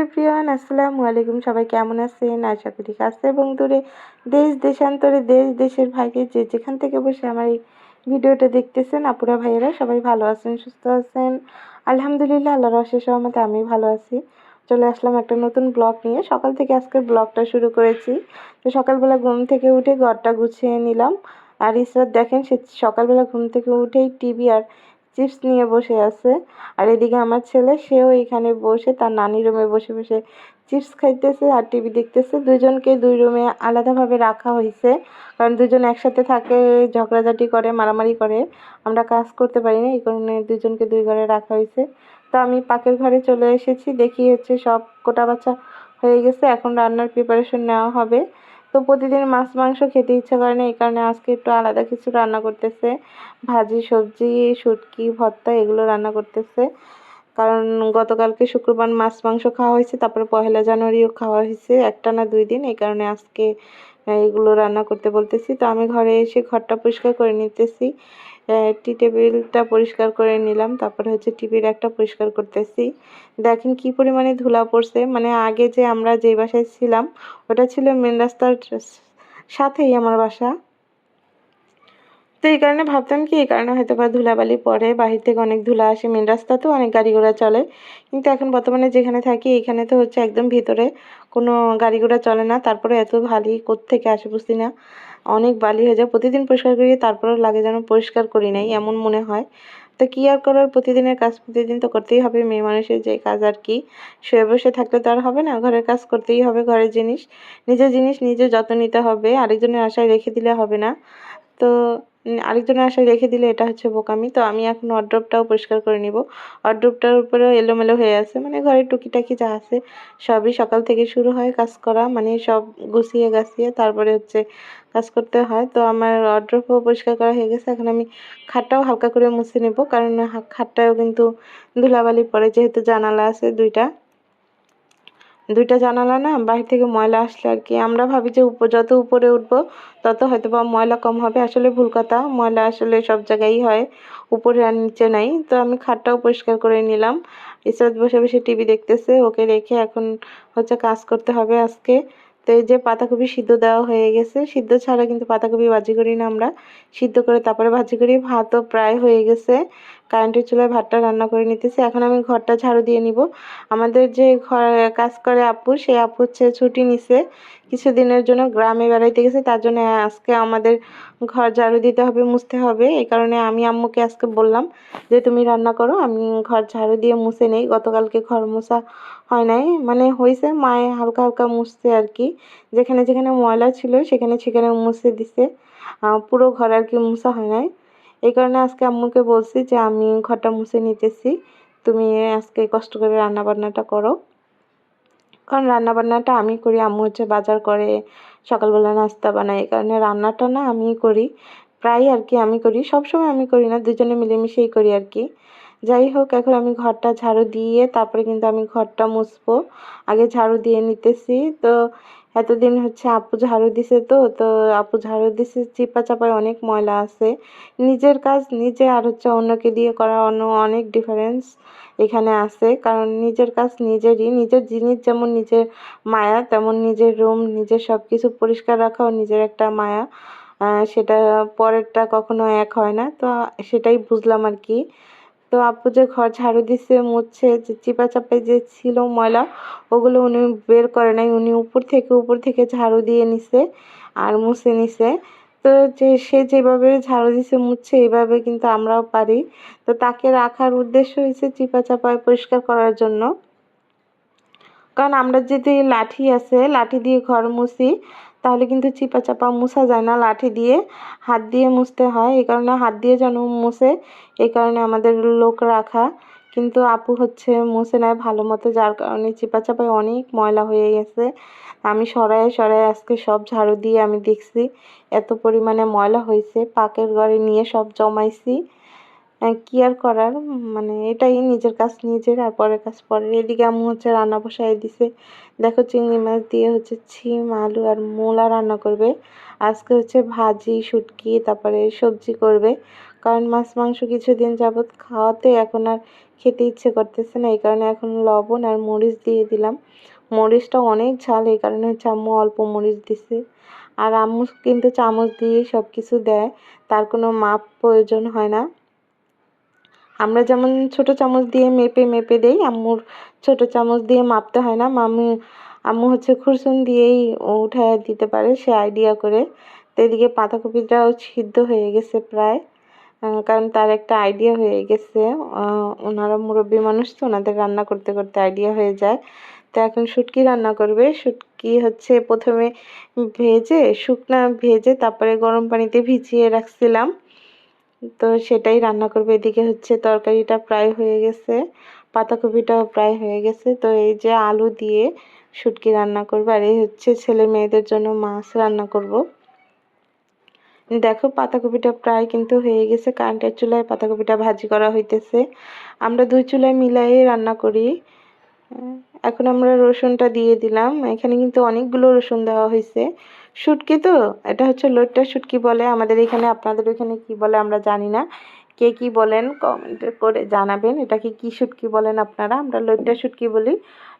Everyone, আসসালামু আলাইকুম। সবাই কেমন আছেন? আশা করি কাছে এবং দূরে, দেশ দেশান্তরে, দেশ দেশের ভাইকে যে যেখান থেকে বসে আমার এই ভিডিওটা দেখতেছেন, আপুরা ভাইয়েরা সবাই ভালো আছেন, সুস্থ আছেন। আলহামদুলিল্লাহ, আল্লাহর অশেষ রহমতে আমি ভালো আছি। চলে আসলাম একটা নতুন ব্লগ নিয়ে। সকাল থেকে আজকের ব্লগটা শুরু করেছি। তো সকালবেলা ঘুম থেকে উঠে ঘরটা গুছিয়ে নিলাম। আর ইসরাত দেখেন, সে সকালবেলা ঘুম থেকে উঠেই টিভি আর চিপস নিয়ে বসে আছে। আর এদিকে আমার ছেলে, সেও এখানে বসে তার নানি রুমে বসে বসে চিপস খাইতেছে আর টিভি দেখতেছে। দুজনকে দুই রুমে আলাদাভাবে রাখা হয়েছে, কারণ দুজন একসাথে থাকে, ঝগড়াঝাটি করে, মারামারি করে, আমরা কাজ করতে পারি না, এই কারণে দুজনকে দুই ঘরে রাখা হয়েছে। তো আমি পাকের ঘরে চলে এসেছি, দেখি হচ্ছে সব কোটা বাছা হয়ে গেছে, এখন রান্নার প্রিপারেশন নেওয়া হবে। তো প্রতিদিন মাছ মাংস খেতে ইচ্ছা করে না, এই কারণে আজকে একটু আলাদা কিছু রান্না করতেছে। ভাজি, সবজি, শুটকি, ভর্তা এগুলো রান্না করতেছে। কারণ গতকালকে শুক্রবার মাছ মাংস খাওয়া হয়েছে, তারপরে পহেলা জানুয়ারিও খাওয়া হয়েছে, একটানা 2 দিন, এই কারণে আজকে এগুলো রান্না করতে বলতেছি। তো আমি ঘরে এসে ঘরটা পরিষ্কার করে নিতেছি। টি টেবিলটা পরিষ্কার করে নিলাম, তারপরে হচ্ছে টিভির একটা পরিষ্কার করতেছি। দেখেন কি পরিমাণে ধুলা পড়ছে, মানে আগে যে আমরা যে বাসায় ছিলাম ওটা ছিল মেন রাস্তার সাথেই আমার বাসা। তো এই কারণে ভাবতাম কি, এই কারণে হয়তো বা ধুলাবালি পড়ে, বাহির থেকে অনেক ধুলা আসে, মেন রাস্তাতেও অনেক গাড়ি ঘোড়া চলে। কিন্তু এখন বর্তমানে যেখানে থাকি এখানে তো হচ্ছে একদম ভিতরে, কোনো গাড়ি ঘোড়া চলে না, তারপরে এত বালি কোত্থেকে আসে বুঝি না, অনেক বালি হয়ে যায়। প্রতিদিন পরিষ্কার করি, তারপরেও লাগে যেন পরিষ্কার করি নাই, এমন মনে হয়। তো কি আর করার, প্রতিদিনের কাজ প্রতিদিন তো করতেই হবে, মেয়ে মানুষের যে কাজ আর কি। শুয়ে বসে থাকলে তো আর হবে না, ঘরের কাজ করতেই হবে, ঘরের জিনিস নিজের যত্ন নিতে হবে, আরেকজনের আশায় রেখে দিলে হবে না। তো আরেকজনের আশায় রেখে দিলে এটা হচ্ছে বোকামি। তো আমি এখন ওয়ারড্রোবটাও পরিষ্কার করে নিব। ওয়ারড্রোবটার উপরেও এলোমেলো হয়ে আছে, মানে ঘরের টুকিটাকি যা আছে সবই সকাল থেকে শুরু হয় কাজ করা, মানে সব গুছিয়ে গাছিয়ে তারপরে হচ্ছে কাজ করতে হয়। তো আমার ওয়ারড্রোবও পরিষ্কার করা হয়ে গেছে। এখন আমি খাটটাও হালকা করে মুছে নেব, কারণ খাটটায়ও কিন্তু ধুলাবালি পড়ে, যেহেতু জানালা আছে দুইটা। দুইটা জানালা না, বাহির থেকে ময়লা আসলে আর কি আমরা ভাবি যে যত উপরে উঠবো তত হয়তো বা ময়লা কম হবে, আসলে ভুল কথা। ময়লা আসলে সব জায়গায়ই হয়, উপরে আর নিচে নাই। তো আমি খাটটাও পরিষ্কার করে নিলাম। ইসরাত বসে বসে টিভি দেখতেছে, ওকে রেখে এখন হচ্ছে কাজ করতে হবে আজকে। তো এই যে পাতাকপি সিদ্ধ দেওয়া হয়ে গেছে, সিদ্ধ ছাড়া কিন্তু পাতাকপি ভাজি করি না আমরা, সিদ্ধ করে তারপরে ভাজি করি। ভাতও প্রায় হয়ে গেছে, কারেন্টের চুলায় ভাতটা রান্না করে নিতেছি। এখন আমি ঘরটা ঝাড়ু দিয়ে নিব। আমাদের যে কাজ করে আপু, সেই আপু হচ্ছে ছুটি নিছে, কিছুদিনের জন্য গ্রামে বেড়াইতে গেছে, তার জন্য আজকে আমাদের ঘর ঝাড়ু দিতে হবে, মুছতে হবে। এই কারণে আমি আম্মুকে আজকে বললাম যে তুমি রান্না করো, আমি ঘর ঝাড়ু দিয়ে মুছে নেই। গতকালকে ঘর মোছা হয় নাই, মানে হয়েছে, মায়ে হালকা হালকা মুছছে আর কি, যেখানে যেখানে ময়লা ছিল সেখানে সেখানে মুছে দিছে, পুরো ঘর আর কি মুছা হয় নাই। এই কারণে আজকে আম্মুকে বলছি যে আমি ঘরটা মুছে নিতেছি, তুমি আজকে কষ্ট করে রান্না বান্নাটা করো। কারণ রান্নাবান্নাটা আমি করি, আম্মু হচ্ছে বাজার করে, সকালবেলা নাস্তা বানাই, এই কারণে রান্নাটা না আমিই করি, প্রায় আর কি আমি করি, সবসময় আমি করি না, দুজনে মিলেমিশেই করি আর কি। যাই হোক, এখন আমি ঘরটা ঝাড়ু দিয়ে তারপরে কিন্তু আমি ঘরটা মুছবো, আগে ঝাড়ু দিয়ে নিতেছি। তো এতদিন হচ্ছে আপু ঝাড়ু দিছে, তো আপু ঝাড়ু দিছে, চিপা চাপায় অনেক ময়লা আছে। নিজের কাজ নিজে আর হচ্ছে অন্যকে দিয়ে করা অনেক ডিফারেন্স এখানে আছে, কারণ নিজের কাজ নিজেরই, নিজের জিনিস যেমন নিজের মায়া, তেমন নিজের রুম নিজের সব কিছু পরিষ্কার রাখাও নিজের একটা মায়া। সেটা পরেরটা কখনো এক হয় না, তো সেটাই বুঝলাম আর কি। তো আপু যে ঘর ঝাড়ু দিছে, মুছছে, যে চিপা চাপায় যে ছিল ময়লা, ওগুলো উনি বের করে নাই, উনি উপর থেকে ঝাড়ু দিয়ে নিছে আর মুছে নিছে। তো যে সে যেভাবে ঝাড়ু দিছে মুছছে, এইভাবে কিন্তু আমরাও পারি। তো তাকে রাখার উদ্দেশ্য হয়েছে চিপা চাপায় পরিষ্কার করার জন্য। কারণ আমরা যদি লাঠি আছে, লাঠি দিয়ে ঘর মুছি, তাহলে কিন্তু চিপা চাপা মুছা যায় না, লাঠি দিয়ে হাত দিয়ে মুছতে হয়, এই কারণে হাত দিয়ে যেন মুছে, এই কারণে আমাদের লোক রাখা। কিন্তু আপু হচ্ছে মুছে নেয় ভালো মতো, যার কারণে চিপা চাপায় অনেক ময়লা হয়ে গেছে। আমি সরায় সরায় আজকে সব ঝাড়ু দিয়ে আমি দেখছি এত পরিমাণে ময়লা হয়েছে, পাকের ঘরে নিয়ে সব জমাইছি। কি আর করার, মানে এটাই, নিজের কাজ নিজের আর পরের কাজ পরের। এদিকে আম্মু হচ্ছে রান্না বসায় দিছে, দেখো চিংড়ি মাছ দিয়ে হচ্ছে ছিম আলু আর মূলা রান্না করবে। আজকে হচ্ছে ভাজি, শুটকি, তারপরে সবজি করবে, কারণ মাছ মাংস কিছুদিন যাবৎ খাওয়াতে এখন আর খেতে ইচ্ছে করতেছে না, এই কারণে এখন লবণ আর মরিচ দিয়ে দিলাম। মরিচটা অনেক ঝাল, এই কারণে হচ্ছে আম্মু অল্প মরিচ দিছে। আর আম্মু কিন্তু চামচ দিয়ে সব কিছু দেয়, তার কোনো মাপ প্রয়োজন হয় না। আমরা যেমন ছোট চামচ দিয়ে মেপে মেপে দেই, আম্মুর ছোট চামচ দিয়ে মাপতে হয় না। আম্মু হচ্ছে খুরসুন দিয়েই উঠায় দিতে পারে, সে আইডিয়া করে। তো এদিকে পাতাকপিটাও সিদ্ধ হয়ে গেছে প্রায়, কারণ তার একটা আইডিয়া হয়ে গেছে। ওনারা মুরব্বী মানুষ তো, ওনাদের রান্না করতে করতে আইডিয়া হয়ে যায়। তো এখন শুটকি রান্না করবে। শুটকি হচ্ছে প্রথমে শুকনা ভেজে তারপরে গরম পানিতে ভিজিয়ে রাখছিলাম, তো সেটাই রান্না করবে। এদিকে হচ্ছে তরকারিটা প্রায় হয়ে গেছে, পাতাকপিটাও প্রায় হয়ে গেছে। তো এই যে আলু দিয়ে শুটকি রান্না করবো, আর এই হচ্ছে ছেলে মেয়েদের জন্য মাছ রান্না করব। দেখো পাতাকপিটা প্রায় কিন্তু হয়ে গেছে, কারেন্টের চুলায় পাতাকপিটা ভাজি করা হইতেছে। আমরা 2 চুলায় মিলাই রান্না করি। এখন আমরা রসুনটা দিয়ে দিলাম, এখানে কিন্তু অনেকগুলো রসুন দেওয়া হয়েছে। শুটকি তো, এটা হচ্ছে লইট্টা শুটকি বলে আমাদের এখানে, আপনাদের ওখানে কি বলে আমরা জানি না। কে কি বলেন কমেন্ট করে জানাবেন, এটাকে কি শুটকি বলেন আপনারা। আমরা লইট্টা শুটকি বলি,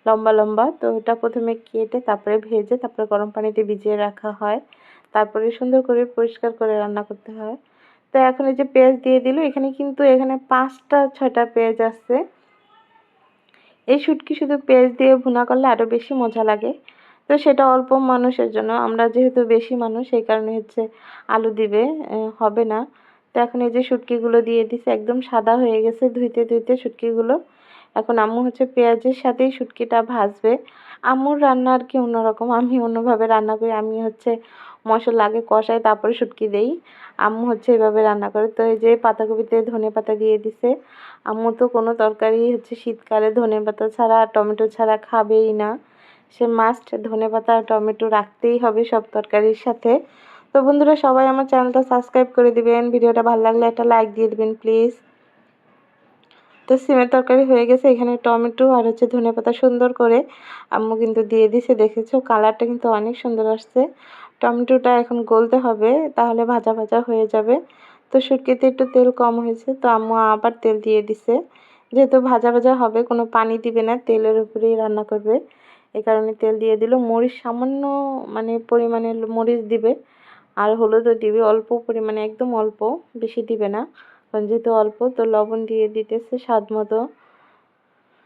লম্বা লম্বা। তো এটা প্রথমে কেটে তারপরে ভেজে তারপরে গরম পানিতে ভিজিয়ে রাখা হয়, তারপরে সুন্দর করে পরিষ্কার করে রান্না করতে হয়। তো এখন এই যে পেঁয়াজ দিয়ে দিল, এখানে কিন্তু 5টা 6টা পেঁয়াজ আছে। এই শুটকি শুধু পেঁয়াজ দিয়ে ভুনা করলে আরও বেশি মজা লাগে। তো সেটা অল্প মানুষের জন্য, আমরা যেহেতু বেশি মানুষ সেই কারণে হচ্ছে আলু দিবে, হবে না। তো এখন এই যে শুটকিগুলো দিয়ে দিছে, একদম সাদা হয়ে গেছে ধুইতে ধুইতে শুটকিগুলো। এখন আম্মু হচ্ছে পেঁয়াজের সাথেই শুটকিটা ভাজবে। আম্মুর রান্না আর কি অন্যরকম, আমি অন্যভাবে রান্না করি। আমি হচ্ছে মশলা আগে কষাই তারপরে শুটকি দেই, আম্মু হচ্ছে এভাবে রান্না করে। তো এই যে পাতাকপিতে ধনেপাতা দিয়ে দিছে। আম্মু তো কোনো তরকারি হচ্ছে শীতকালে ধনেপাতা ছাড়া টমেটো ছাড়া খাবেই না, সে মাস্ট ধনেপাতা আর টমেটো রাখতেই হবে সব তরকারির সাথে। তো বন্ধুরা সবাই আমার চ্যানেলটা সাবস্ক্রাইব করে দিবেন, ভিডিওটা ভালো লাগলে একটা লাইক দিয়ে দিবেন প্লিজ। তো সিমের তরকারি হয়ে গেছে, এখানে টমেটো আর হচ্ছে ধনেপাতা সুন্দর করে আম্মু কিন্তু দিয়ে দিছে। দেখেছো কালারটা কিন্তু অনেক সুন্দর আসছে। টমেটোটা এখন গলতে হবে, তাহলে ভাজা ভাজা হয়ে যাবে। তো শুটকিতে একটু তেল কম হয়েছে, তো আম্মু আবার তেল দিয়ে দিছে। যেহেতু ভাজা ভাজা হবে, কোনো পানি দিবে না, তেলের উপরেই রান্না করবে, এই কারণে তেল দিয়ে দিল। মরিচ সামান্য মানে পরিমাণে মরিচ দিবে, আর হলুদও দিবে অল্প পরিমাণে, একদম অল্প, বেশি দিবে না, কারণ যেহেতু অল্প। তো লবণ দিয়ে দিতেছে স্বাদ মতো।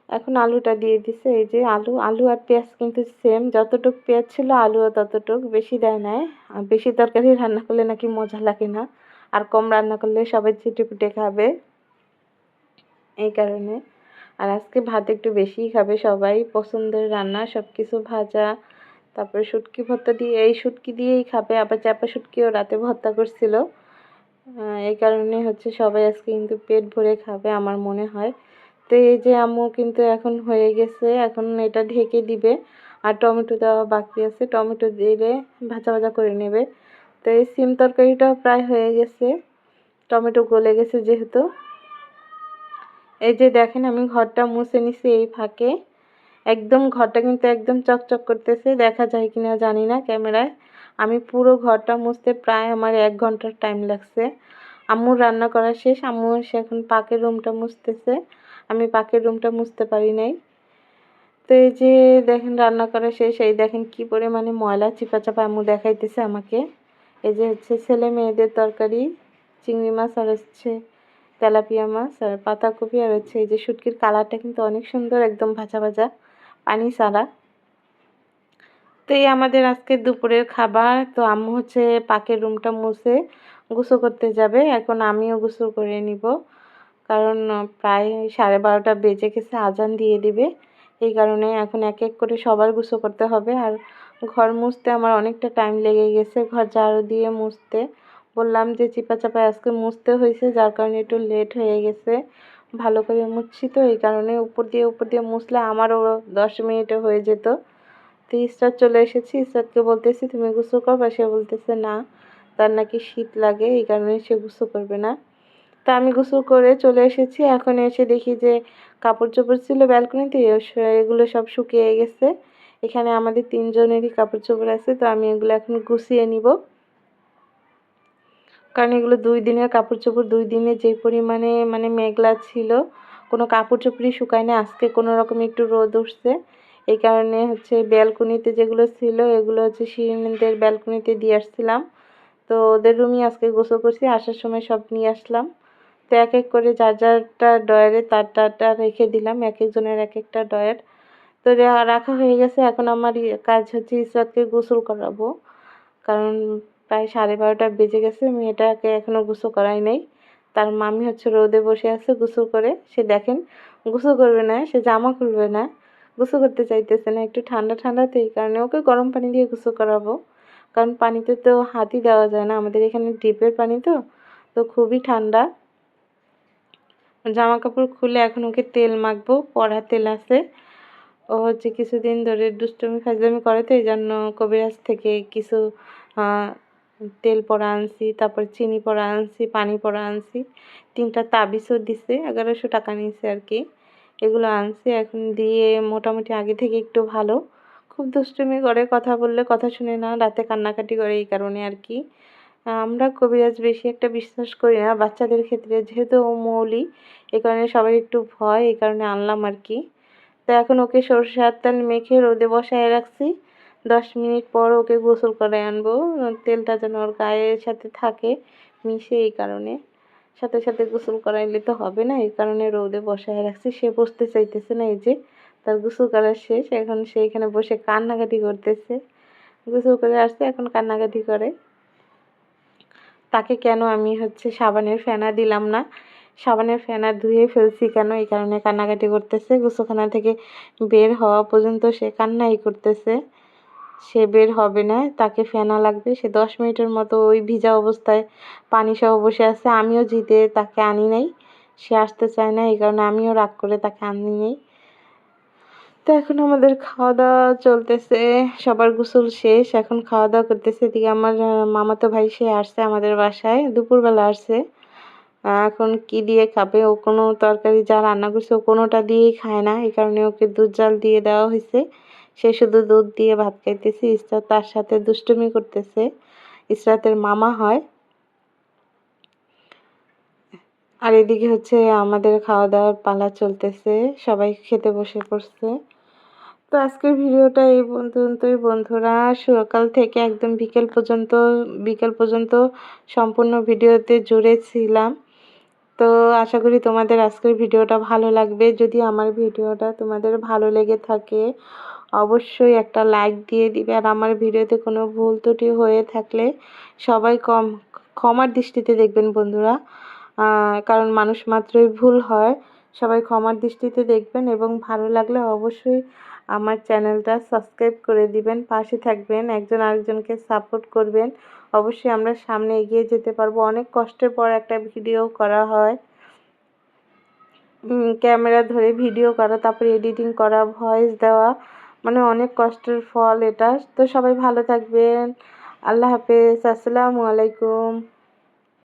এখন আলুটা দিয়ে দিছে। এই যে আলু আলু আর পেঁয়াজ কিন্তু সেম, যতটুক পেঁয়াজ ছিল আলুও ততটুক, বেশি দেয় নাই। আর বেশি তরকারি রান্না করলে নাকি মজা লাগে না, আর কম রান্না করলে সবাই চেটেপুটে খাবে, এই কারণে। আর আজকে ভাত একটু বেশিই খাবে সবাই, পছন্দের রান্না সব কিছু ভাজা, তারপরে শুটকি ভর্তা দিয়ে, এই শুটকি দিয়েই খাবে। আবার চাপা শুটকিও রাতে ভর্তা করছিল, এই কারণে হচ্ছে সবাই আজকে কিন্তু পেট ভরে খাবে আমার মনে হয়। তো এই যে আম্মু কিন্তু এখন হয়ে গেছে, এখন এটা ঢেকে দিবে। আর টমেটো দেওয়া বাকি আছে, টমেটো দিলে ভাজা ভাজা করে নেবে। তো এই সিম তরকারিটাও প্রায় হয়ে গেছে, টমেটো গলে গেছে যেহেতু। এই যে দেখেন আমি ঘরটা মুছে নিছি এই ফাঁকে, একদম ঘরটা কিন্তু একদম চকচক করতেছে, দেখা যায় কিনা জানি না ক্যামেরায়। আমি পুরো ঘরটা মুছতে প্রায় আমার 1 ঘন্টার টাইম লাগছে। আম্মুর রান্না করা শেষ, আম্মু এসে এখন পাকের রুমটা মুছতেছে, আমি পাকের রুমটা মুছতে পারি নাই। তো এই যে দেখেন রান্না করা শেষ, এই দেখেন কি পরিমাণে ময়লা চিপা চাপা আম্মু দেখাইতেছে আমাকে। এই যে হচ্ছে ছেলে মেয়েদের তরকারি, চিংড়ি মাছ আর হচ্ছে তেলাপিয়া মাছ আর পাতাকপি, আর হচ্ছে এই যে শুটকির কালারটা কিন্তু অনেক সুন্দর, একদম ভাজা ভাজা পানি ছাড়া। তো এই আমাদের আজকে দুপুরের খাবার। তো আম্মু হচ্ছে পাকের রুমটা মুছে গোসল করতে যাবে, এখন আমিও গোসল করে নিব, কারণ প্রায় 12:30 বেজে গেছে, আজান দিয়ে দিবে। এই কারণে এখন এক এক করে সবার গোসল করতে হবে। আর ঘর মুছতে আমার অনেকটা টাইম লেগে গেছে, ঘর ঝাড়ু দিয়ে মুছতে। বললাম যে চিপা চাপায় আজকে মুছতে হয়েছে, যার কারণে একটু লেট হয়ে গেছে। ভালো করে মুছছি তো, এই কারণে উপর দিয়ে মুছলে আমারও 10 মিনিটে হয়ে যেত। তো ইসরাত চলে এসেছি, ইসরাতকে বলতেছি তুমি গোসল করবা, সে বলতেছে না, তার নাকি শীত লাগে, এই কারণে সে গোসল করবে না। তা আমি গোসল করে চলে এসেছি, এখন এসে দেখি যে কাপড় চোপড় ছিল ব্যালকনিতে, এগুলো সব শুকিয়ে গেছে। এখানে আমাদের 3 জনেরই কাপড় চোপড় আছে, তো আমি এগুলো এখন গুছিয়ে নিব, কারণ এগুলো 2 দিনের কাপড় চোপড়। 2 দিনে যে পরিমাণে মানে মেঘলা ছিল, কোনো কাপড় চোপড়ই শুকায় না। আজকে কোনো রকম একটু রোদ উঠছে, এই কারণে হচ্ছে ব্যালকনিতে যেগুলো ছিল এগুলো হচ্ছে শিরিনদের ব্যালকনিতে দিয়ে আসছিলাম। তো ওদের রুমই আজকে গোসল করছি, আসার সময় সব নিয়ে আসলাম। তো এক এক করে যার যারটা ডয়ারে তারটা রেখে দিলাম, এক একজনের এক একটা ডয়ার। তো রাখা হয়ে গেছে। এখন আমার কাজ হচ্ছে ইসরাতকে গোসল করাবো, কারণ প্রায় 12:30 বেজে গেছে, মেয়েটাকে এখনো গোসল করাই নাই। তার মামি হচ্ছে রোদে বসে আছে গোসল করে। সে দেখেন গোসল করবে না, সে জামা খুলবে না, গোসল করতে চাইতেছে না, একটু ঠান্ডা ঠান্ডা, তো এই কারণে ওকে গরম পানি দিয়ে গোসল করাবো। কারণ পানিতে তো হাতই দেওয়া যায় না, আমাদের এখানে ডিপের পানি তো, তো খুবই ঠান্ডা। জামা কাপড় খুলে এখন ওকে তেল মাখবো, পড়া তেল আছে। ও হচ্ছে কিছুদিন ধরে দুষ্টুমি ফাজলামি করে, তো এই জন্য কবিরাজ থেকে কিছু তেল পড়া আনছি, তারপর চিনি পড়া আনছি, পানি পড়া আনছি, 3টা তাবিজও দিছে, 1100 টাকা নিয়েছে আর কি। এগুলো আনছি, এখন দিয়ে মোটামুটি আগে থেকে একটু ভালো। খুব দুষ্টুমি করে, কথা বললে কথা শুনে না, রাতে কান্নাকাটি করে, এই কারণে আর কি। আমরা কবিরাজ বেশি একটা বিশ্বাস করি না বাচ্চাদের ক্ষেত্রে, যেহেতু ও মৌলি, এই কারণে সবার একটু ভয়, এই কারণে আনলাম আর কি। তো এখন ওকে সরষের তেল মেখে রোদে বসায় রাখছি, 10 মিনিট পর ওকে গোসল করায় আনবো। তেলটা যেন ওর গায়ের সাথে থাকে মিশে, এই কারণে সাথে সাথে গোসল করাইলে তো হবে না, এই কারণে রোদে বসায় রাখছি। সে বসতে চাইতেছে না, এই যে তার গোসল করা শেষ, এখন সে এখানে বসে কান্নাকাটি করতেছে। গোসল করে আসছে, এখন কান্নাকাটি করে। তাকে কেন আমি হচ্ছে সাবানের ফেনা দিলাম না, সাবানের ফেনা ধুয়ে ফেলছি কেন, এই কারণে কান্নাকাটি করতেছে। গোসলখানা থেকে বের হওয়া পর্যন্ত সে কান্নাই করতেছে, সে বের হবে না, তাকে ফেনা লাগবে। সে 10 মিনিটের মতো ওই ভিজা অবস্থায় পানি সহ বসে আছে। আমিও জিদে তাকে আনি নাই, সে আসতে চায় না, এই কারণে আমিও রাগ করে তাকে আনি নাই। তো এখন আমাদের খাওয়া দাওয়া চলতেছে, সবার গোসল শেষ, এখন খাওয়া দাওয়া করতেছে। এদিকে আমার মামাতো ভাই সে আসছে আমাদের বাসায়, দুপুরবেলা আসছে। এখন কি দিয়ে খাবে, ও কোনো তরকারি যা রান্না করছে ও কোনোটা দিয়েই খায় না, এই কারণে ওকে দুধ জাল দিয়ে দেওয়া হয়েছে। সে শুধু দুধ দিয়ে ভাত খাইতেছে। ইসরাত তার সাথে দুষ্টুমি করতেছে, ইসরাতের মামা হয়। আর এদিকে হচ্ছে আমাদের খাওয়া দাওয়ার পালা চলতেছে, সবাই খেতে বসে পড়ছে। তো আজকের ভিডিওটা এই পর্যন্তই বন্ধুরা, সকাল থেকে একদম বিকেল পর্যন্ত সম্পূর্ণ ভিডিওতে জুড়ে ছিলাম। তো আশা করি তোমাদের আজকের ভিডিওটা ভালো লাগবে। যদি আমার ভিডিওটা তোমাদের ভালো লেগে থাকে অবশ্যই একটা লাইক দিয়ে দিবে, আর আমার ভিডিওতে কোনো ভুল ত্রুটি হয়ে থাকলে সবাই ক্ষমার দৃষ্টিতে দেখবেন বন্ধুরা, কারণ মানুষ মাত্রই ভুল হয়। সবাই ক্ষমার দৃষ্টিতে দেখবেন, এবং ভালো লাগলে অবশ্যই আমার চ্যানেলটা সাবস্ক্রাইব করে দিবেন, পাশে থাকবেন, একজন আরেকজনকে সাপোর্ট করবেন। অবশ্যই আমরা সামনে এগিয়ে যেতে পারবো। অনেক কষ্টের পর একটা ভিডিও করা হয়, ক্যামেরা ধরে ভিডিও করা, তারপরে এডিটিং করা, ভয়েস দেওয়া, মানে অনেক কষ্টের ফল এটা। তো সবাই ভালো থাকবেন, আল্লাহ হাফেজ, আসসালামু আলাইকুম।